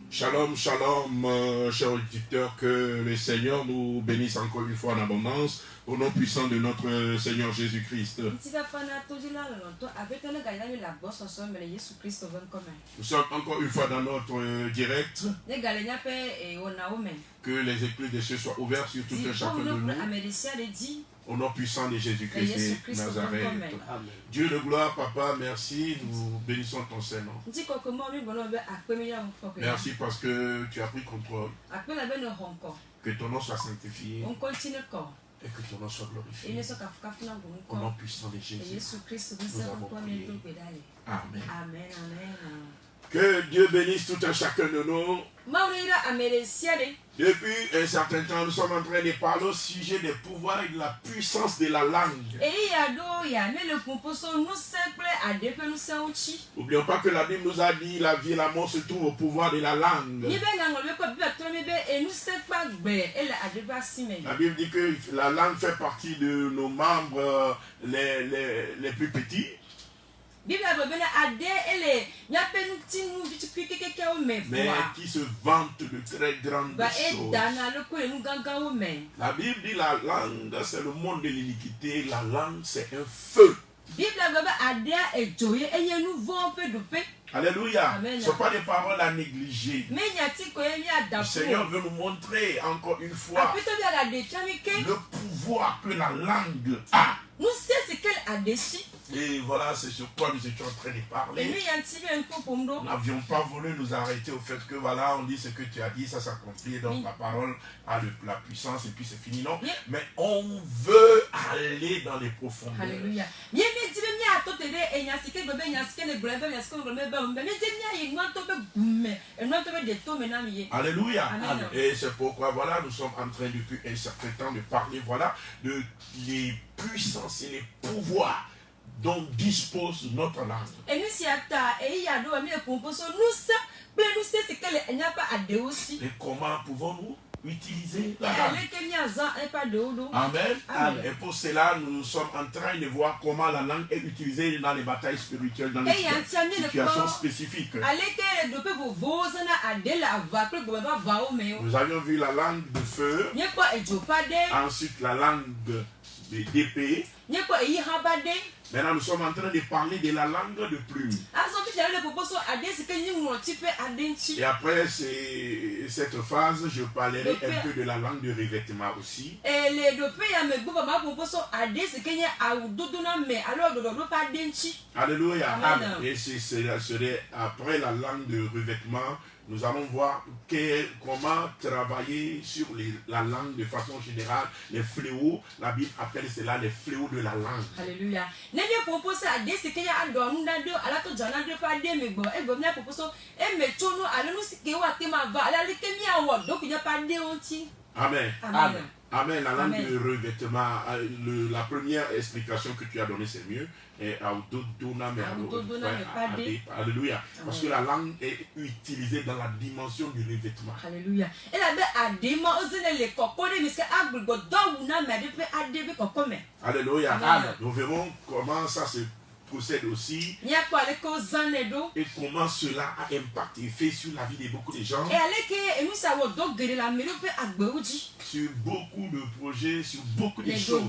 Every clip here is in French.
Shalom, shalom, chers auditeurs, que le Seigneur nous bénisse encore une fois en abondance, au nom puissant de notre Seigneur Jésus-Christ. Nous sommes encore une fois dans notre direct. Que les écluses des cieux soient ouvertes sur tout un chacun de nous. Au nom puissant de Jésus-Christ de Nazareth. Amen. Dieu de gloire, Papa, merci. Nous bénissons ton Saint-Nom. Merci parce que tu as pris contrôle. Que ton nom soit sanctifié. Et que ton nom soit glorifié. Au nom puissant de Jésus. Nous avons prié. Amen. Amen. Que Dieu bénisse tout un chacun de nous. Depuis un certain temps, nous sommes en train de parler au sujet des pouvoirs et de la puissance de la langue. N'oublions pas que la Bible nous a dit la vie et la mort se trouvent au pouvoir de la langue. La Bible dit que la langue fait partie de nos membres les plus petits. Mais qui se vante de très grandes choses. La Bible dit la langue c'est le monde de l'iniquité, la langue c'est un feu. Alléluia. Ce ne sont pas des paroles à négliger. Le Seigneur veut nous montrer encore une fois le pouvoir que la langue a. Et voilà, c'est sur quoi nous étions en train de parler. Nous n'avions pas voulu nous arrêter au fait que voilà, on dit ce que tu as dit, ça s'accomplit, donc la parole a la puissance et puis c'est fini. Non, mais on veut aller dans les profondeurs. Alléluia. Alléluia. Amen. Et c'est pourquoi voilà, nous sommes en train depuis un certain temps de parler voilà de les puissances et les pouvoirs dont dispose notre langue. Et comment pouvons-nous utiliser la langue? Amen. Amen. Et pour cela, nous sommes en train de voir comment la langue est utilisée dans les batailles spirituelles, dans les situations spécifiques. Nous avions vu la langue de feu, ensuite la langue d'épée. Maintenant, nous sommes en train de parler de la langue de plume. Et après cette phase, je parlerai un peu de la langue de revêtement aussi. Alléluia. Amen. Et ce serait après la langue de revêtement. Nous allons voir comment travailler sur la langue de façon générale, les fléaux. La Bible appelle cela les fléaux de la langue. Alléluia. Amen. Amen. Amen. La langue de revêtement, la première explication que tu as donnée, c'est mieux. Alléluia. Parce que la langue est utilisée dans la dimension du revêtement. Alléluia. Alléluia. Nous verrons comment ça se procède aussi et comment cela a impacté, fait sur la vie de beaucoup de gens, sur beaucoup de projets, sur beaucoup de choses.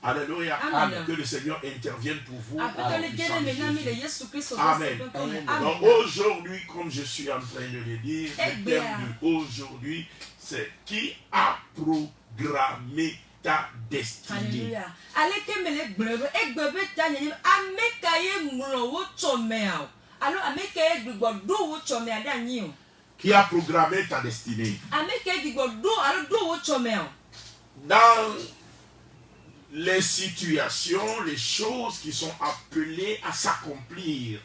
Alléluia. Amen. Que le Seigneur intervienne pour vous. Amen. Donc aujourd'hui, comme je suis en train de le dire, le thème d'aujourd'hui, c'est qui a programmé ta destinée. Qui a programmé ta destinée? Dans les situations, les choses qui sont appelées à s'accomplir,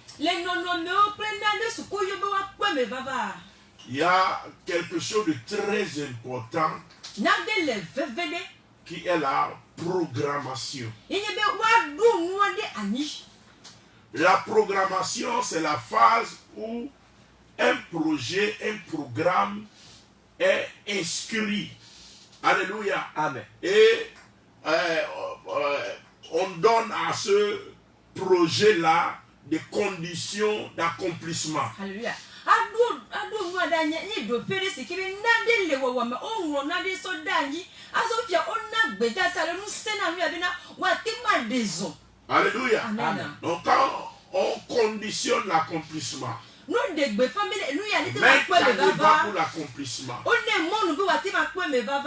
il y a quelque chose de très important qui est la programmation. La programmation, c'est la phase où un projet, un programme est inscrit. Alléluia. Amen. Et on donne à ce projet-là des conditions d'accomplissement. Alléluia. Alléluia. Donc quand on conditionne l'accomplissement, mais quand il va pour l'accomplissement,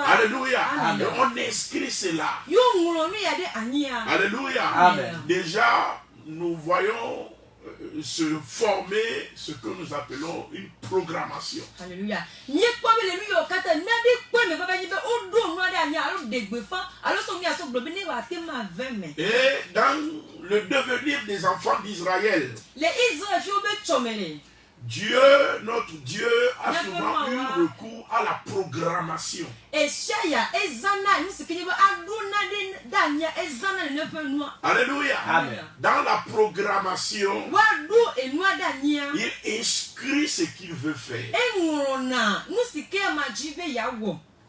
alléluia, on inscrit cela. Alléluia. Amen. Déjà, nous voyons se former ce que nous appelons une programmation. Alléluia. Et dans le devenir des enfants d'Israël, Dieu, notre Dieu, a souvent eu recours à la programmation. Alléluia. Amen. Dans la programmation, il inscrit ce qu'il veut faire.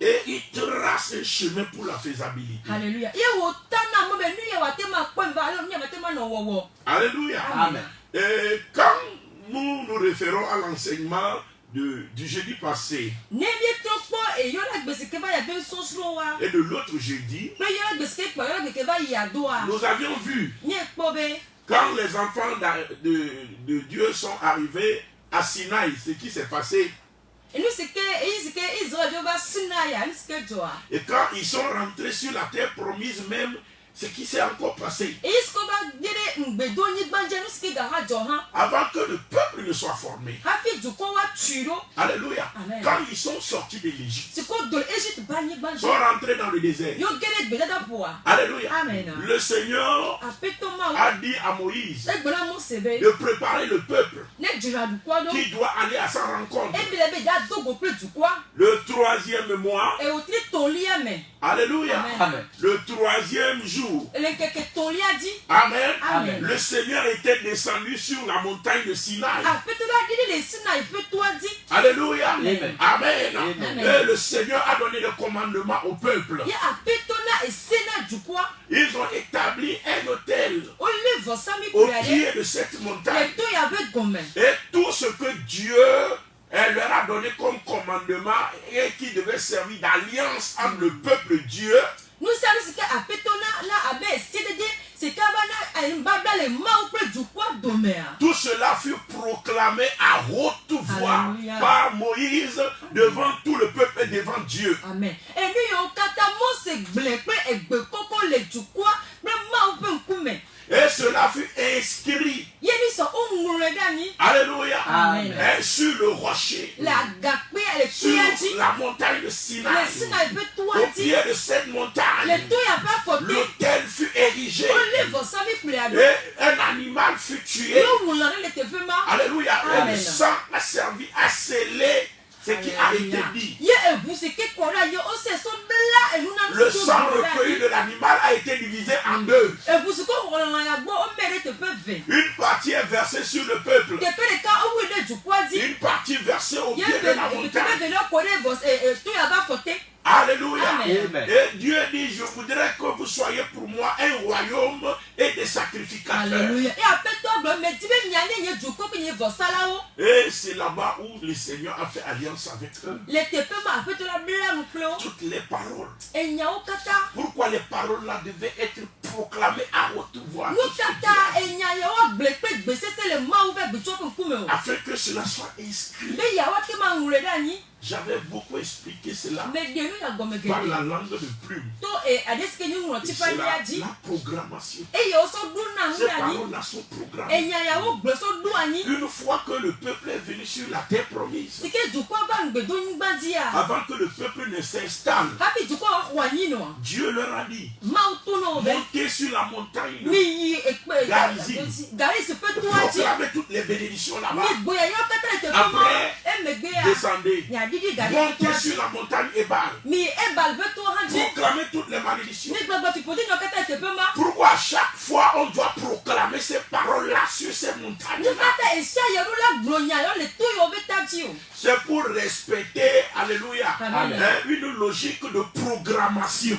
Et il trace un chemin pour la faisabilité. Alléluia. Alléluia. Amen. Et quand nous nous référons à l'enseignement du jeudi passé et de l'autre jeudi, nous avions vu quand les enfants de Dieu sont arrivés à Sinaï, ce qui s'est passé. Et quand ils sont rentrés sur la terre promise même, ce qui s'est encore passé. Avant que le peuple ne soit formé. Alléluia. Amen. Quand ils sont sortis de l'Égypte, sont rentrés dans le désert. Alléluia. Amen. Le Seigneur a dit à Moïse de préparer le peuple qui doit aller à sa rencontre. Le 3e mois. Alléluia. Amen. Le 3e jour. Amen. Amen. Le Seigneur était descendu sur la montagne de Sinaï. Alléluia. Amen. Amen. Amen. Et le Seigneur a donné le commandement au peuple. Ils ont établi un autel au pied de cette montagne. Et tout ce que Dieu leur a donné comme commandement et qui devait servir d'alliance entre le peuple Dieu. Tout cela fut proclamé à haute voix. Alléluia. Par Moïse devant tout le peuple et devant Dieu. Amen. Et cela fut inscrit. Alléluia. Amen. Et sur le rocher. Sur la montagne de Sinaï. Au pied de cette montagne. L'autel fut érigé. Et un animal fut tué. Alléluia. Et le sang a servi à sceller ce qui a été dit. Le sang recueilli de l'animal a été divisé en deux. Une partie est versée sur le peuple. Une partie versée au pied de la montagne. Alléluia. Amen. Et Dieu dit, je voudrais que vous soyez pour moi un royaume et des sacrificateurs. Alléluia. Et c'est là-bas où le Seigneur a fait alliance avec eux. Toutes les paroles. Pourquoi les paroles là devaient être proclamées à haute voix? Afin que cela soit inscrit. J'avais beaucoup expliqué cela par la langue de plume. C'est la programmation. Ces paroles-là sont programmées. Une fois que le peuple est venu sur la terre promise, avant que le peuple ne s'installe, Dieu leur a dit, montez sur la montagne Garizim, proclamez toutes les bénédictions là-bas. Après, descendez. Montez sur la montagne Ebal. Proclamez toutes les malédictions. Pourquoi à chaque fois on doit proclamer ces paroles-là sur ces montagnes-là? C'est pour respecter, alléluia, une logique de programmation.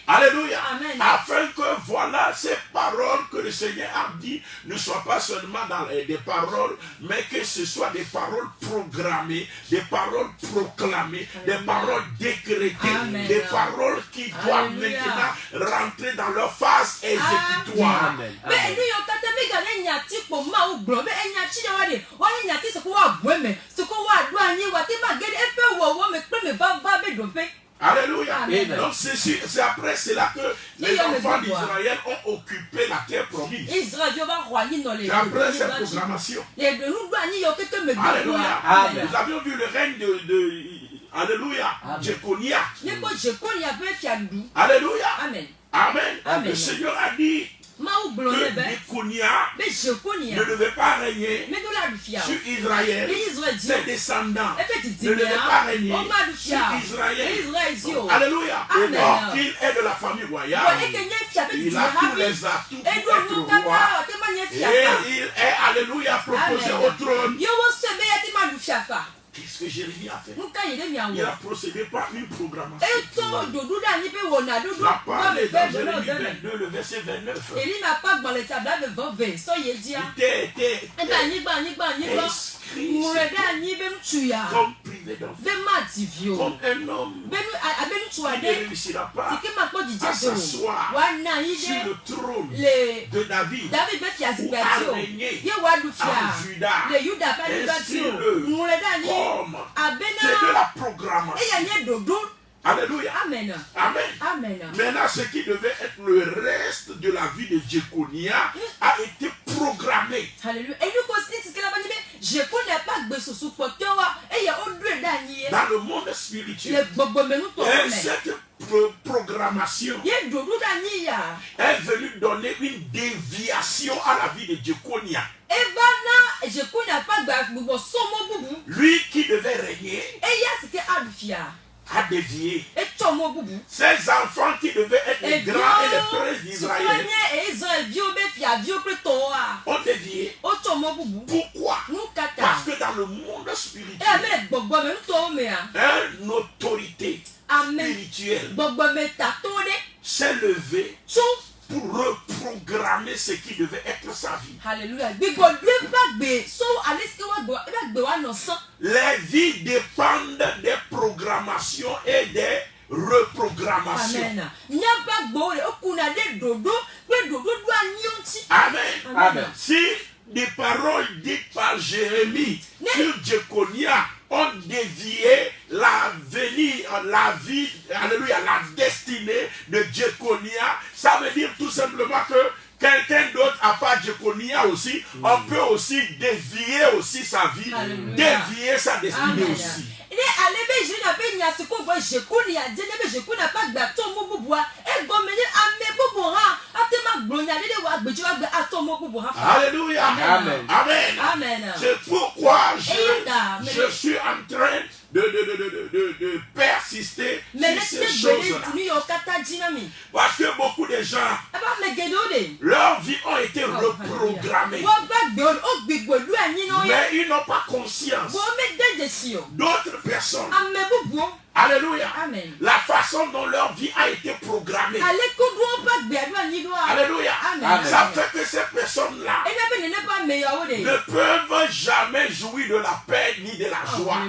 Alléluia. Afin que voilà ces paroles que le Seigneur a dit ne soient pas seulement dans des paroles, mais que ce soit des paroles programmées, des paroles proclamées, des paroles décrétées, des paroles qui doivent maintenant rentrer dans leur phase exécutoire. Alléluia. Donc c'est après cela que les enfants d'Israël ont occupé la terre promise. C'est après cette proclamation. Alléluia. Nous avions vu le règne de Alléluia. Jeconia. Alléluia. Amen. Le Seigneur a dit que Jeconia ne devait pas régner sur Israël. Ses descendants ne devaient pas régner sur Israël. Alléluia. Alors qu'il est de la famille royale, il a tous les atouts pour être roi. Et il est, alléluia, proposé au trône. Qu'est-ce que Jérémie a fait? Il a procédé par une programmation. La parole est dans Jérémie 22, le verset 29. Il était inscrit comme privé d'enfant, comme un homme qui ne réussira pas à s'asseoir sur le trône de David ou à régner en Juda. Inscris-le comme c'est de la programmation. Alléluia. Amen. Maintenant, ce qui devait être le reste de la vie de Jeconia a été programmé. Alléluia. Dans le monde spirituel. Et cette programmation est venue donner une déviation à la vie de Jeconia. Lui qui devait régner a dévié. Ces enfants qui devaient être les grands et les princes d'Israël ont dévié. Pourquoi? Parce que dans le monde spirituel, une autorité spirituelle s'est levée pour reprogrammer ce qui devait être sa vie. Alléluia. Les vies dépendent des programmations et des reprogrammations. Amen. Si des paroles dites par Jérémie sur Jeconia ont dévié la vie, alléluia, la destinée de Jeconia, ça veut dire tout simplement que quelqu'un d'autre à part Jeconia aussi, on peut aussi dévier aussi sa vie, dévier sa destinée aussi. Alléluia. Amen. C'est pourquoi je suis en train de persister sur ces choses-là. Parce que beaucoup de gens, leurs vies ont été reprogrammées. Mais ils n'ont pas conscience. D'autres personnes, alléluia, la façon dont leur vie a été programmée. Alléluia. Ça fait que ces personnes-là ne peuvent jamais jouir de la paix ni de la joie.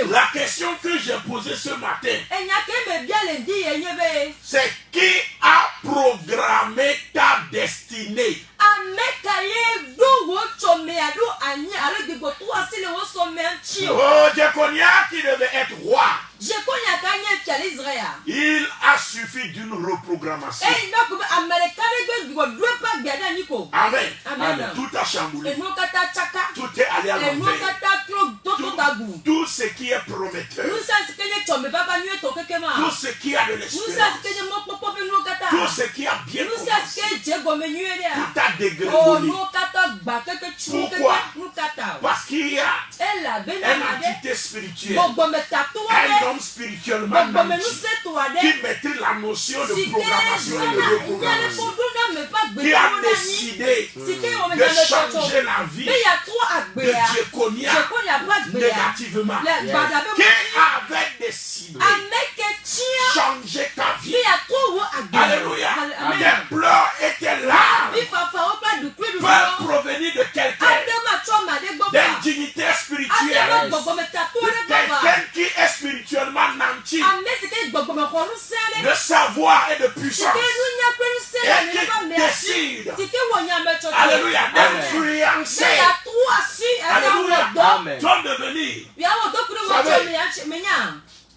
La question que j'ai posée ce matin, c'est qui a programmé ta destinée? Oh, Jeconia qui devait être roi, il a suffi d'une reprogrammation. Amen. Tout a chamboulé. Tout est allé à l'envers. Tout ce qui est prometteur, tout ce qui a de l'espérance, tout ce qui a bien commencé, tout a dégringolé. Pourquoi? Parce qu'il y a une entité spirituelle, un homme spirituellement qui maîtrise la notion de programmation et de reprogrammation, qui a décidé de changer la vie de Djekonia négativement, qui avait décidé de changer ta vie. Alléluia. Tes pleurs et tes larmes peuvent provenir de quelqu'un, d'un dignitaire spirituel, de quelqu'un qui est spirituellement nanti, de savoir et de puissance, et qui décide, alléluia, d'influencer, alléluia, ton devenir.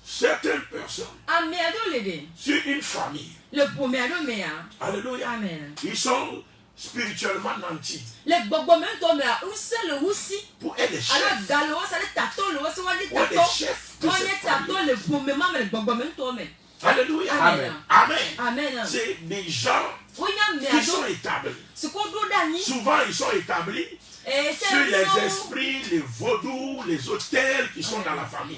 Certaines personnes, sur une famille, alléluia, ils sont spirituellement nantis. Pour être les chefs. Pour être les chefs de cette famille. Alléluia. Amen. Amen. C'est des gens qui sont établis. Souvent, ils sont établis sur les esprits, les vaudous, les autels qui sont dans la famille.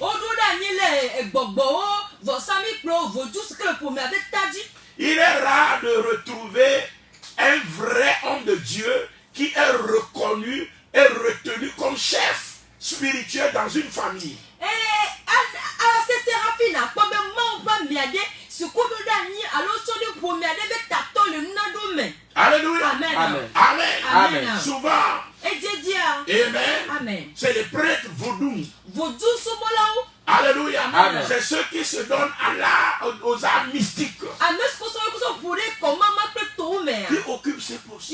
Il est rare de retrouver un vrai homme de Dieu qui est reconnu et retenu comme chef spirituel dans une famille. Alléluia. Amen. Amen. Amen. Souvent, amen. C'est les prêtres vaudous. Alléluia. C'est ceux qui se donnent aux arts mystiques. Qui occupent ces postes.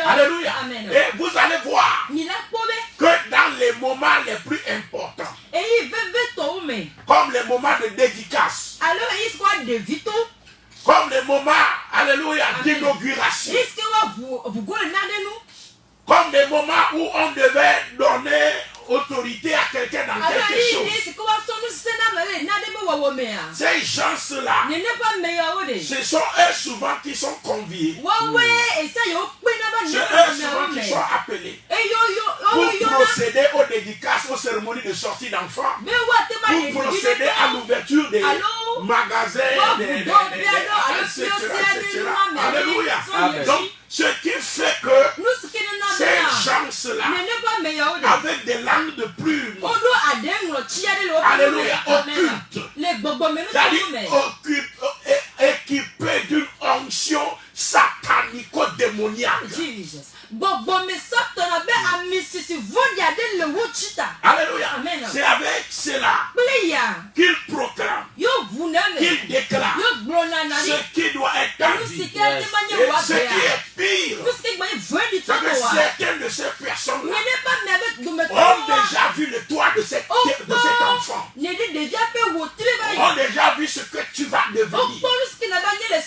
Alléluia. Et vous allez voir que dans les moments les plus importants, comme les moments de dédicace, comme les moments, alléluia, d'inauguration, comme des moments où on devait donner autorité à quelqu'un dans quelque chose. Ces gens-là, ce sont eux souvent qui sont conviés. C'est eux souvent qui sont appelés pour procéder aux dédicaces, aux cérémonies de sortie d'enfants, pour procéder à l'ouverture des magasins, etc. Alléluia. Donc, ce qui fait que ces gens-là, avec des langues de plumes, alléluia, occultes, c'est-à-dire équipés d'une onction satanico-démoniaque. Alléluia. C'est avec cela qu'il proclame, qu'il déclare ce qui doit être ta vie. Et ce qui est pire, c'est que certaines de ces personnes ont déjà vu le toit de cet enfant, ont déjà vu ce que tu vas devenir,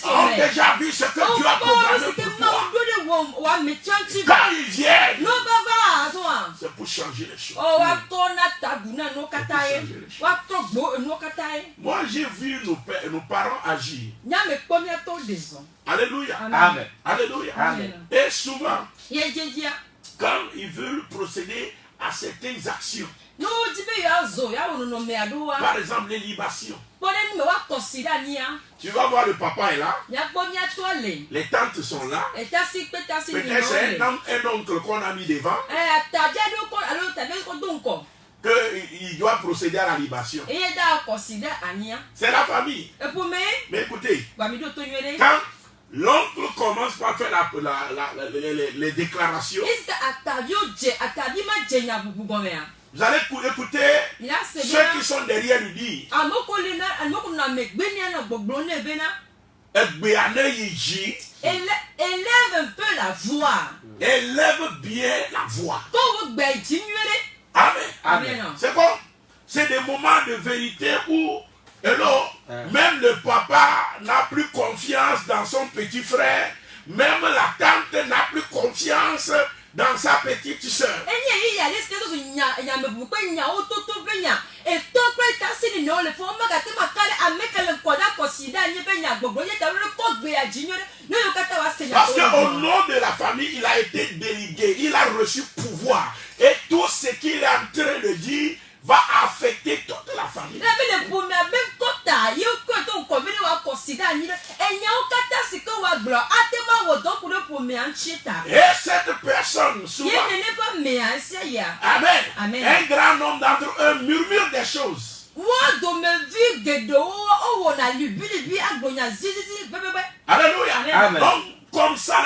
ont déjà vu ce que tu as programmé pour toi. Quand ils viennent, c'est pour changer les choses. Moi, j'ai vu nos parents agir. Alléluia. Amen. Alléluia. Amen. Et souvent, quand ils veulent procéder à certaines actions, par exemple les libations, tu vas voir, le papa est là, les tantes sont là, peut-être c'est un oncle qu'on a mis devant, qu'il doit procéder à la libation. C'est la famille. Mais écoutez, quand l'oncle commence par faire les déclarations, vous allez écouter ceux qui sont derrière lui dire, élève un peu la voix. Élève bien la voix. Amen. Amen. C'est bon. C'est des moments de vérité où même le papa n'a plus confiance dans son petit frère. Même la tante n'a plus confiance dans sa petite soeur. Parce qu'au nom de la famille, il a été délégué, il a reçu pouvoir. Et cette personne, souvent, Amen. Amen. Un grand nombre d'entre eux murmure des choses. Alléluia. Amen. Donc, comme ça,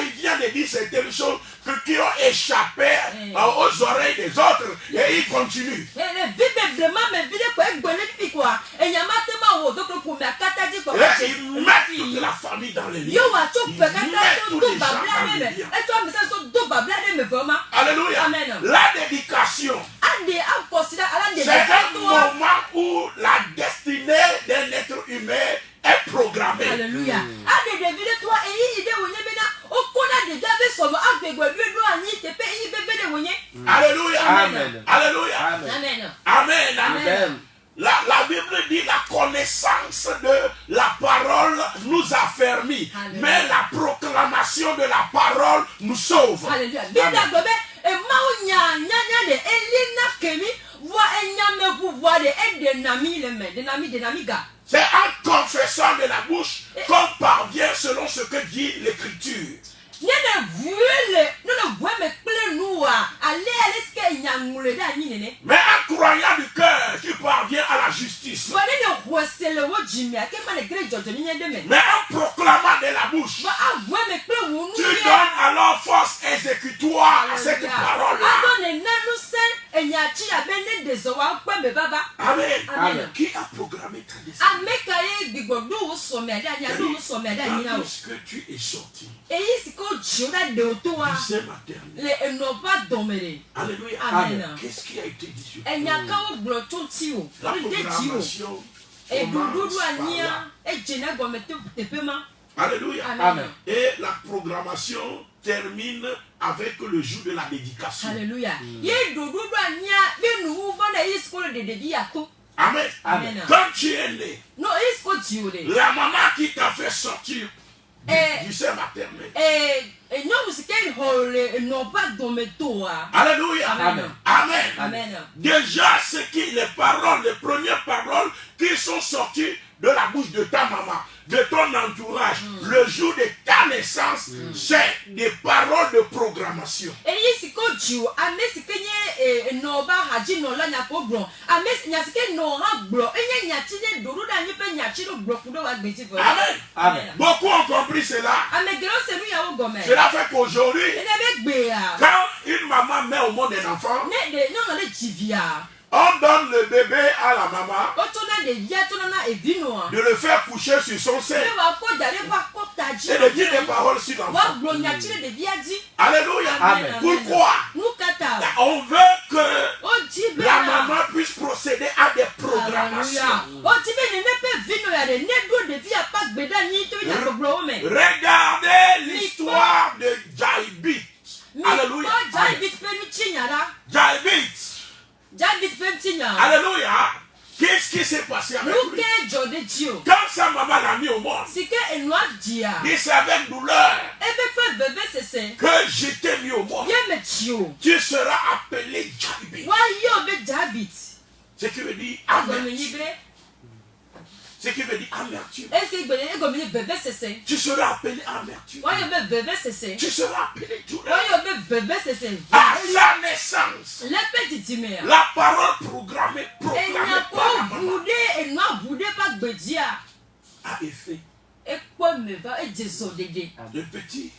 il vient de dire certaines choses qui ont échappé aux oreilles des autres et il continue. Et il met toute la famille dans les liens. Il met tous les gens dans les liens. Alléluia. La dédication, c'est un moment où la destinée d'un être humain est programmée. Alléluia. Alléluia. Amen. Alléluia. Amen. Amen. Amen. La Bible dit la connaissance de la parole nous affermit, mais la proclamation de la parole nous sauve. Alléluia. C'est en confessant de la bouche qu'on parvient selon ce que dit l'Écriture. Mais en croyant du cœur, tu parviens à la justice. Mais en proclamant de la bouche, tu donnes alors force exécutoire à cette parole-là. Amen. Amen. Qui a programmé ta destinée? Que tu es sorti. Alléluia. Amen. Qu'est-ce qui a été dit sur toi? La programmation Alléluia. Amen. Et la programmation termine avec le jour de la dédication. Alléluia. Amen. Amen. Quand tu es né, la maman qui t'a fait sortir du sein maternel. Alléluia. Amen. Amen. Amen. Déjà, les premières paroles qui sont sorties de la bouche de ta maman, de ton entourage, le jour de ta naissance, c'est des paroles de programmation. Amen. Amen. Beaucoup ont compris cela. Cela fait qu'aujourd'hui, quand une maman met au monde un enfant, on donne le bébé à la maman, de le faire coucher sur son sein et de dire des paroles sur l'enfant. Alléluia. Amen. Pourquoi? On veut que la maman puisse procéder à des programmations. Regardez l'histoire de Jaïbit. Alléluia. Jaïbit. Alléluia. Qu'est-ce qui s'est passé avec lui? Quand sa maman l'a mis au monde, il s'est avec douleur que je t'ai mis au monde. Tu seras appelé Jaïbit. Ce qui veut dire amertume. Ce qui veut dire amertume. Tu seras appelé amertume. Tu seras appelé douleur. À sa naissance, la parole programmée par la maman a effet. Le petit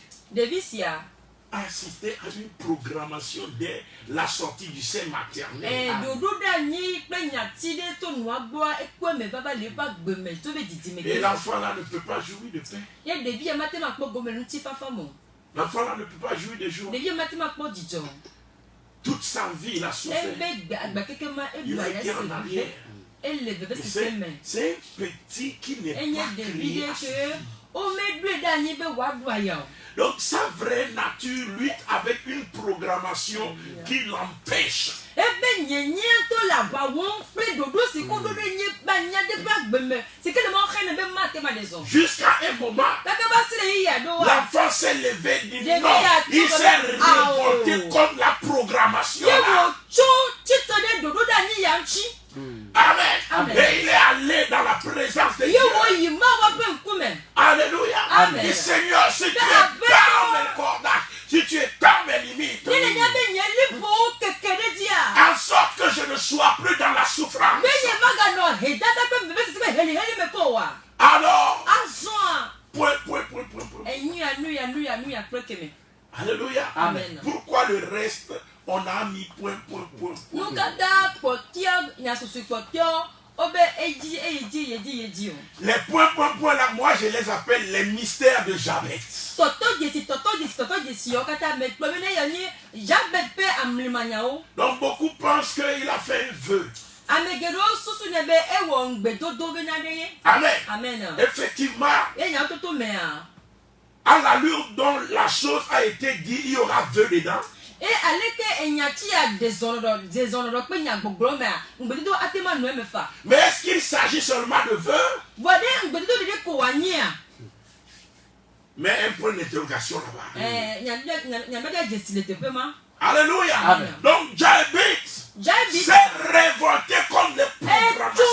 a assisté à une programmation dès la sortie du sein maternel. Et l'enfant là ne peut pas jouir de paix. L'enfant là ne peut pas jouir de joie. Toute sa vie, il a souffert. Il a été en arrière. C'est un petit qui n'est pas crié à suivre. Donc sa vraie nature lutte avec une programmation qui l'empêche. Jusqu'à un moment, l'enfant s'est levé, dit non, il s'est révolté contre la programmation. Amen. Amen. Et il est allé dans la présence de Dieu. Alors, point. Alléluia. Amen. Pourquoi le reste, on a mis point. Les points là, moi je les appelle les mystères de Jabez. Donc beaucoup pensent qu'il a fait un vœu. Amen. Effectivement, à l'allure dont la chose a été dit, il y aura vœu dedans. Mais est-ce qu'il s'agit seulement de vœu? Mais un point d'interrogation là-bas. Alléluia. Amen. Donc Jabez s'est révolté contre les programmations.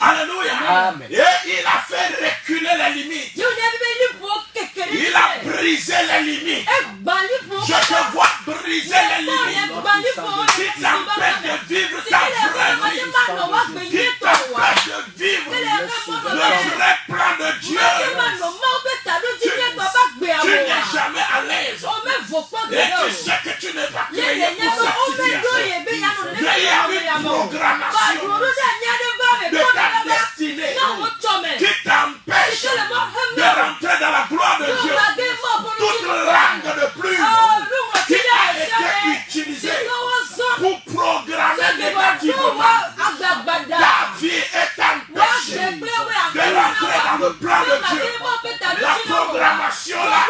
Alléluia. Amen. Et il a fait reculer les limites. Il a brisé les limites. Je te vois briser les limites qui t'empêchent de vivre ta vraie vie, qui t'empêchent de vivre le vrai plan de Dieu. Tu n'es jamais à l'aise. Et tu sais que tu n'es pas créé pour cette situation. Mais il y a une programmation de ta destinée qui t'empêche de rentrer dans la gloire de Dieu. Toute langue de plume qui a été utilisée pour programmer négativement ta vie est empêchée de rentrer dans le plan de Dieu. La programmation là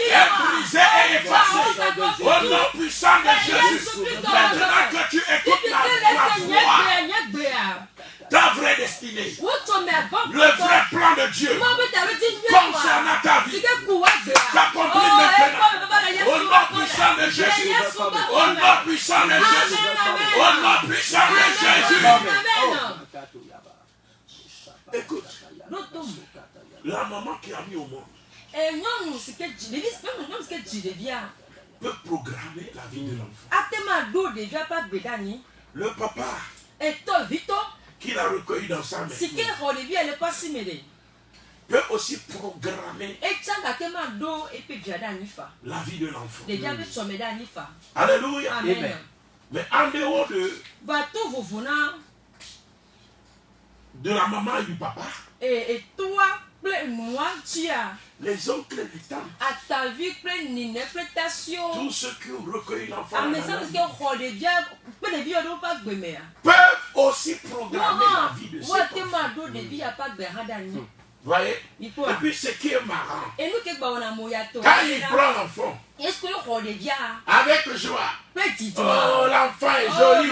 est brisée et effacée au nom puissant de Jésus. Maintenant que tu écoutes ma voix, ta vraie destinée, le vrai plan de Dieu concernant ta vie s'accomplit maintenant au nom puissant de Jésus. Au nom puissant de Jésus. Au nom puissant de Jésus. Écoute, la maman qui a mis au monde peut programmer la vie de l'enfant. Le papa qu'il a recueilli dans sa main peut aussi programmer la vie de l'enfant. Alléluia. Amen. Mais en dehors de la maman et du papa, les oncles et les tantes, tous ceux qui ont recueilli l'enfant peuvent aussi programmer la vie de cet enfant. Voyez? Et puis ce qui est marrant, quand il prend l'enfant avec joie, oh l'enfant est joli,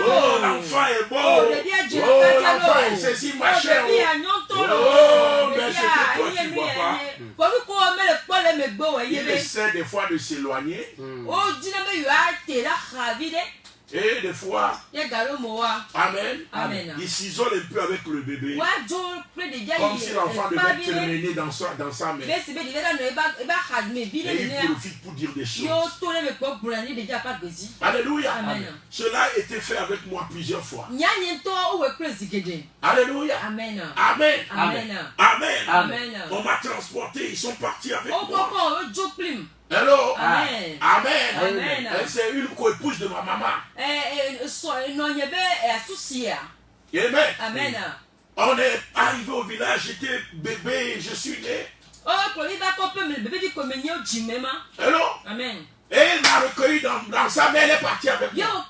oh l'enfant est beau, oh l'enfant est ceci, machin, oh mais c'est que toi tu vois pas. Il essaie des fois de s'éloigner. Et des fois, amen, il s'isole un peu avec le bébé, comme si l'enfant devait traîner dans sa main. Et il profite pour dire des choses. Alléluia. Amen. Cela a été fait avec moi plusieurs fois. Alléluia. Amen. Amen. Amen. Amen. Amen. On m'a transporté, ils sont partis avec moi. Hello. Amen. Amen. Amen. C'est une co-épouse de ma maman. Amen. Amen. On est arrivé au village, j'étais bébé, je suis né. Hello. Amen. Et il m'a recueilli dans sa main, elle est partie avec moi.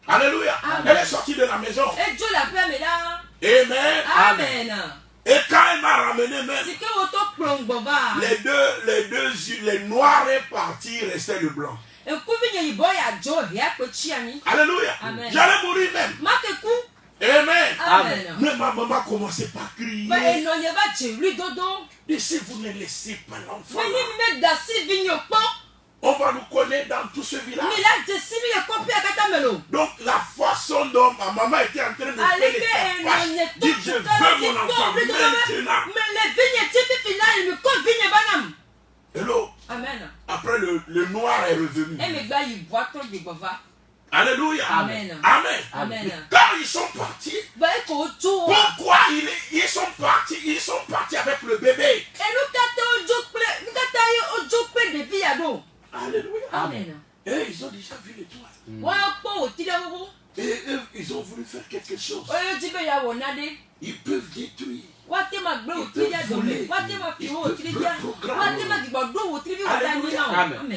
Alléluia. Amen. Elle est sortie de la maison. Amen. Amen. Et quand elle m'a ramené même, les noirs est parti, restait le blanc. Alléluia. Amen. J'allais mourir même. Amen. Amen. Mais ma maman commençait par crier. Et si vous ne laissez pas l'enfant, on va nous connaître dans tout ce village. Donc la façon dont ma maman était en train de faire les tapages, dit je veux mon enfant maintenant. Hello. Amen. Après le noir est revenu. Alléluia. Amen. Amen. Amen. Quand ils sont partis, pourquoi ils sont partis? Ils sont partis avec le bébé. Alléluia. Amen. Et ils ont déjà vu l'étoile. Et eux, ils ont voulu faire quelque chose. Ils peuvent détruire.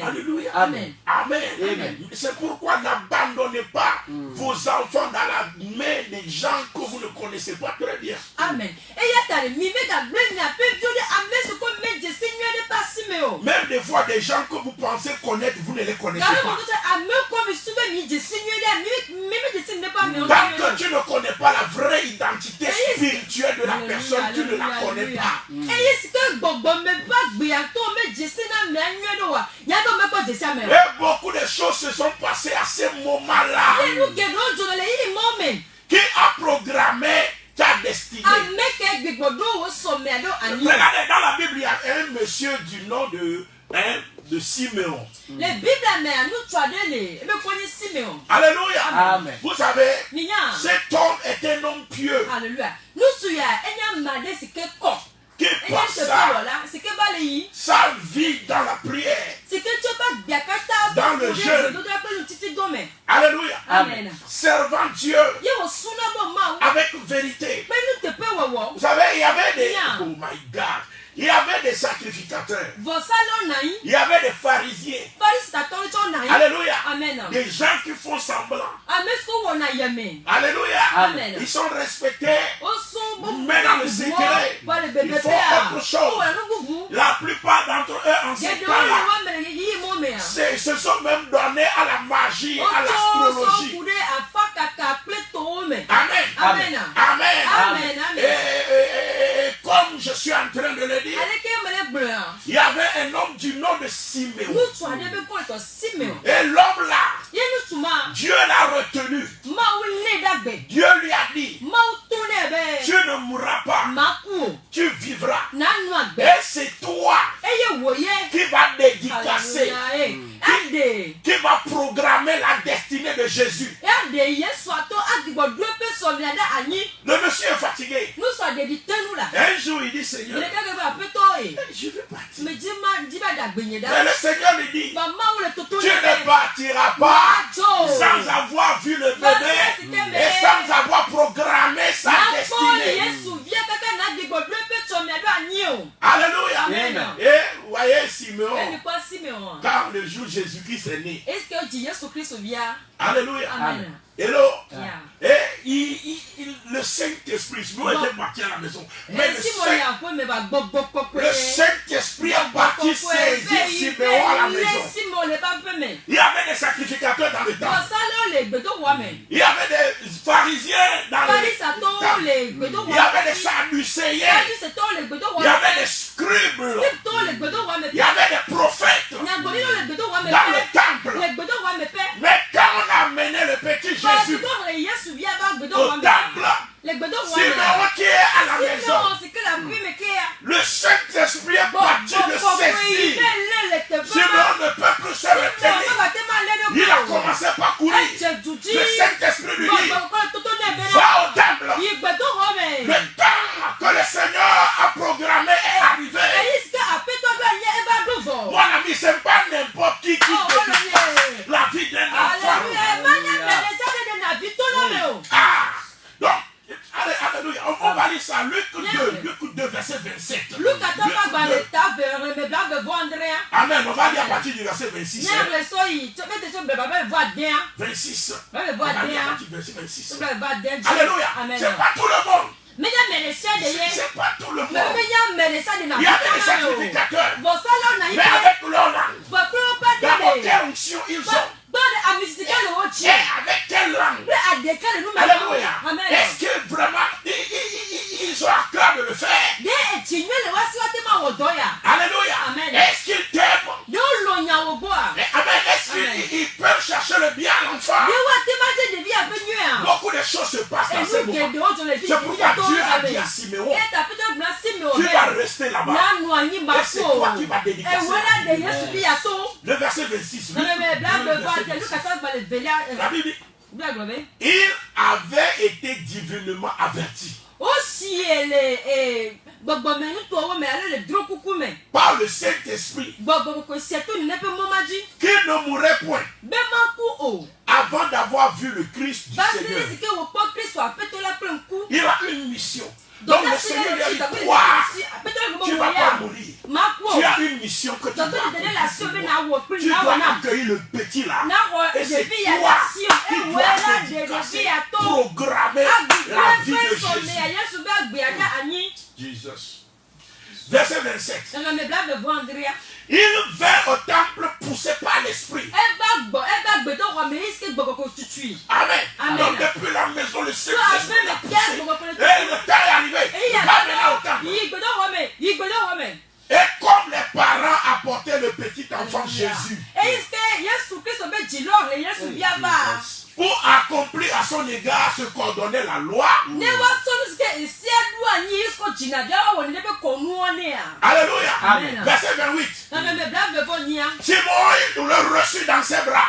Alléluia. Amen. Amen. C'est pourquoi n'abandonnez pas vos enfants dans la main des gens que vous ne connaissez pas très bien. Amen. Même des fois, des gens que vous pensez connaître, vous ne les connaissez pas. Tant que tu ne connais pas la vraie identité spirituelle de la personne, tu ne la connais pas. Et beaucoup de choses se sont passées à ce moment-là. Qui a programmé ta destinée? Regardez, dans la Bible, il y a un monsieur du nom de Siméon. Alléluia. Amen. Vous savez, cet homme est un homme pieux. Alléluia. Qui passe sa vie dans la prière, dans le jeûne. Alléluia. Amen. Servant Dieu avec vérité. Vous savez, il y avait des... Oh my God. Il y avait des sacrificateurs. Il y avait des pharisiens. Alléluia. Amen. Des gens qui font semblant. Alléluia. Amen. Ils sont respectés. Mais dans le secret, ils font autre chose. La plupart d'entre eux en ce temps-là se sont même donnés à la magie, à l'astrologie. Amen. Amen. Amen. Amen. Et comme je suis en train de le dire, il y avait un homme du nom de Siméon. Et l'homme là, Dieu l'a retenu. Dieu lui a dit, tu ne mourras pas, tu vivras. Et c'est toi qui vas dédicacer, qui va programmer la destinée de Jésus. Le monsieur est fatigué. Un jour il dit, Seigneur, je vais partir. Mais le Seigneur lui dit, tu ne partiras pas sans avoir vu le bébé et sans avoir programmé sa destinée. Alléluia. Amen. Et vous voyez Siméon, car le jour Jésus-Christ est né. Alléluia. Amen. Hello. Et le Saint-Esprit, nous étions partis à la maison. Mais le Saint-Esprit a parti saisir Siméon à la maison. Il y avait des sacrificateurs dans le temple. Il y avait des pharisiens dans le temple. Il y avait des sadducéens. Il y avait des scribes. Il y avait des prophètes dans le temple. Mais quand on a amené le petit Jésus au temple, Siméon qui est à la maison, le Saint-Esprit est parti de saisir. Siméon ne peut plus se retenir. Il a commencé par courir. Le Saint-Esprit lui dit, va au temple. Le temps que le Seigneur a programmé est arrivé. Mon ami, ce n'est pas n'importe qui dédie la vie d'un enfant. Donc, alléluia. On va lire ça. Luc 2, verset 27. Amen. On va lire à partir du verset 26. 26. On va lire à partir du verset 26. Alléluia. C'est pas tout le monde. C'est pas tout le monde. Il y avait des sacrificateurs. Mais avec leur langue. D'abord, quelle onction ils ont. Et avec quelle langue? Alléluia. Est-ce que vraiment ils ont à cœur de le faire? Alléluia. Est-ce qu'ils t'aiment? Amen. Est-ce qu'ils peuvent chercher le bien à l'enfant? Beaucoup de choses se passent dans ce moment. C'est pourquoi Dieu a dit à Siméon, tu vas rester là-bas. Et c'est toi qui vas dédicacer. Le verset 26. La Bible dit, il avait été divinement averti par le Saint-Esprit qu'il ne mourrait point avant d'avoir vu le Christ du Seigneur. Il a une mission. Donc le Seigneur lui a dit, toi, tu ne vas pas mourir. Tu as une mission que tu dois accomplir. Tu dois accueillir le petit là. Et c'est toi qui dois dédicacer, programmer la vie de Jésus. Jesus. Verset 27. Il vint au temple poussé par l'esprit. Amen. Donc depuis la maison, le Saint-Esprit l'a poussé. Et le temps est arrivé. Il va maintenant au temple. Et comme les parents apportaient le petit enfant Jésus pour accomplir à son égard ce qu'ordonnait la loi. Alléluia. Amen. Verset 28. Simon le reçut dans ses bras.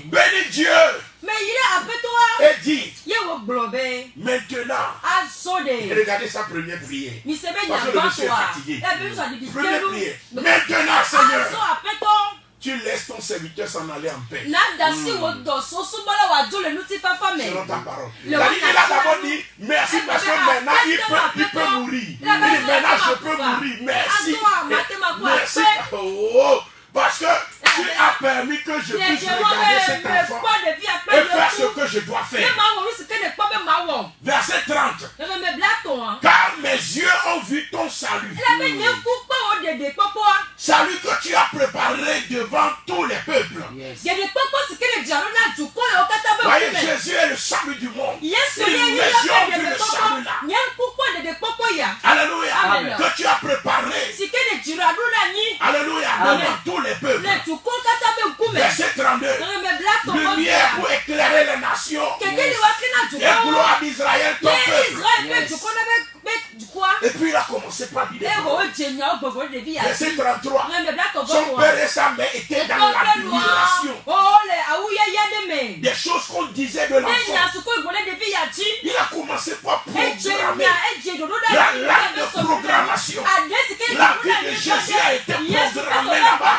Bénis Dieu. Et dit, maintenant, regardez sa première prière. Parce que le monsieur est fatigué. Première prière. Maintenant, Seigneur, tu laisses ton serviteur s'en aller en paix. Selon ta parole. Il a d'abord dit merci parce que maintenant il peut mourir. Il dit maintenant je peux mourir. Merci. Merci. Oh, parce que tu as permis que je puisse regarder cet enfant et faire ce que je dois faire. Verset 30. Car mes yeux ont vu ton salut. Salut que tu as préparé devant tous les peuples. Voyez, Jésus est le salut du monde. Mes yeux ont vu le salut là. Alléluia. Amen. Que tu as préparé. Alléluia. Devant tous les peuples. Verset 32. Lumière pour éclairer les nations. Et gloire d'Israël, ton peuple. Et puis il a commencé par dire. Verset 33. Son père et sa mère étaient dans l'admiration des choses qu'on disait de l'enfant. Il a commencé par programmer la langue de programmation. La vie de Jésus a été programmée là-bas.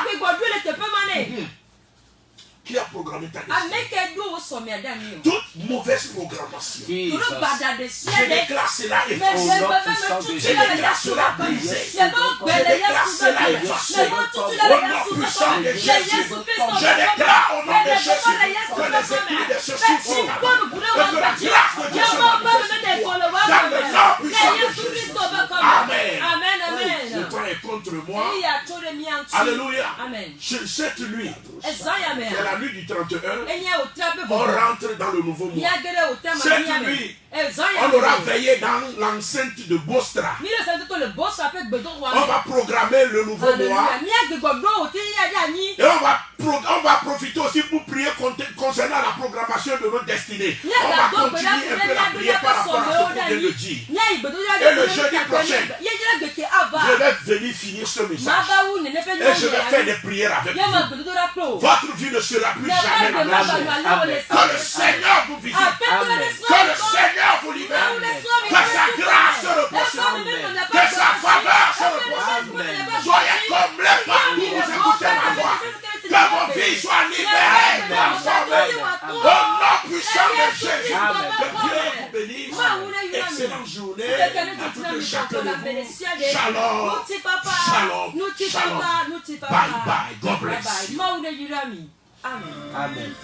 Qui a programmé ta destinée? Toute mauvaise programmation. Je déclare cela effacé. Je déclare cela brisé. Je déclare cela effacé. Au nom puissant de Jésus. Je déclare au nom de Jésus que les écrits de ce sont et que la grâce de Dieu soit dans le nom puissant de Jésus. Amen. Le temps est contre moi. Alléluia. Cette nuit, c'est la nuit du 31, on rentre dans le nouveau mois. Cette nuit, on aura veillé dans l'enceinte de Bostra. On va programmer le nouveau mois. Et on va profiter aussi pour prier concernant la programmation de notre destinée. On va continuer un peu la prière par rapport à ce qu'on vient de dire. Et le jeudi prochain, je vais venir finir ce message. Et je vais faire des prières avec vous. Votre vie ne sera plus jamais la même. Que le Seigneur vous visite. Que le Seigneur vous libère. Que sa grâce se repose sur vous. Que sa faveur se repose sur vous. Soyez comblés par vous écoutez ma voix. Que vos vies soient libérées, transformées. Au nom puissant de Jésus. Que Dieu vous bénisse. Excellente journée à tout et chacun de vous. Shalom. Shalom. Shalom. Bye bye. God bless you. Amen.